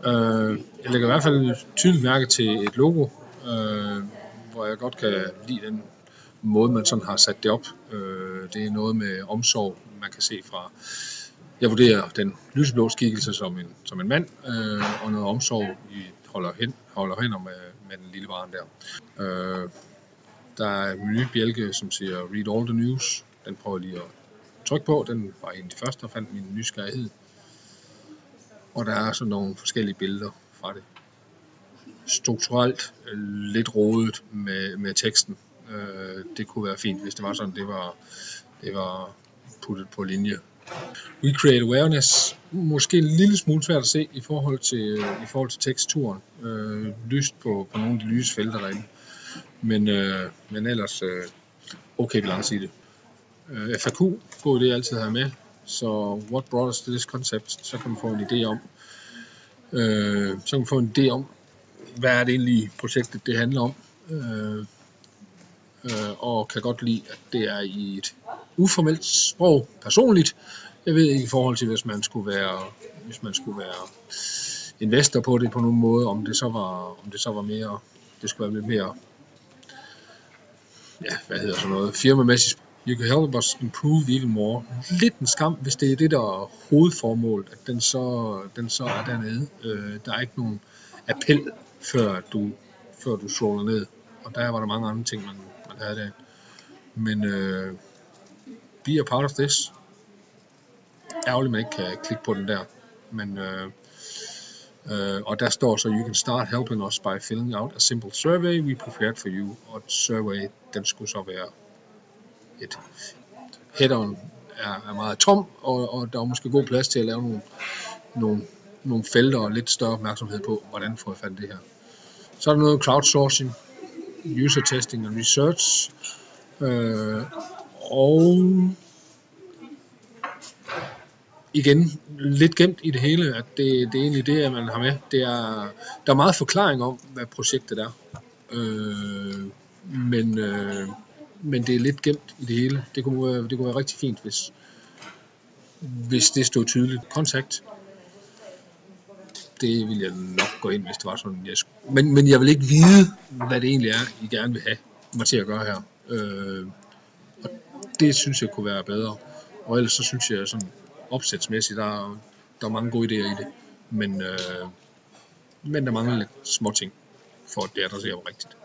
Jeg lægger i hvert fald tydeligt mærke til et logo, hvor jeg godt kan lide den måde, man sådan har sat det op. Det er noget med omsorg, man kan se fra. Jeg vurderer den lyseblå skikkelse som en mand, og noget omsorg holder hænder med den lille barn der. Der er en menubjælke, som siger Read all the news. Den prøver jeg lige at trykke på. Den var en af de første, der fandt min nysgerrighed. Og der er sådan nogle forskellige billeder fra det. Strukturelt lidt rodet med teksten. Det kunne være fint, hvis det var sådan, det var puttet på linje. We create awareness. Måske en lille smule svært at se i forhold til teksturen. Lyst på nogle af de lyse felter derinde. Men ellers okay balance i det. FAQ, god idé altid at have med. Så what brought us to this concept? Så kan man få en idé om, hvad er det egentlig projektet det handler om. Og kan godt lide, at det er i et uformelt sprog, personligt. Jeg ved ikke i forhold til, hvis man skulle være investor på det på nogen måde, om det så var mere, det skulle være lidt mere, firmamæssigt. You can help us improve even more. Lidt en skam, hvis det er det, der er hovedformålet, at den så er dernede. Der er ikke nogen appel, før du scroller ned. Og der var der mange andre ting, man havde der. Men be a part of this. Ærgerligt, man ikke kan klikke på den der. Men og der står så, you can start helping us by filling out a simple survey we prepared for you. Og survey, den skulle så være headeren er meget tom, og der er måske god plads til at lave nogle felter og lidt større opmærksomhed på, hvordan får jeg fat det her. Så er der noget crowdsourcing, user testing og research, og igen lidt gemt i det hele, at det er egentlig det, man har med. Der er meget forklaring om, hvad projektet er, men det er lidt gemt i det hele. Det kunne være rigtig fint, hvis det stod tydeligt. Contact. Det vil jeg nok gå ind, hvis det var sådan. Men jeg vil ikke vide, hvad det egentlig er, I gerne vil have mig til at gøre her. Og det synes jeg kunne være bedre. Og ellers så synes jeg sådan opsætsmæssigt, der er mange gode idéer i det. Men der mangler lidt små ting, for at det adresserer rigtigt.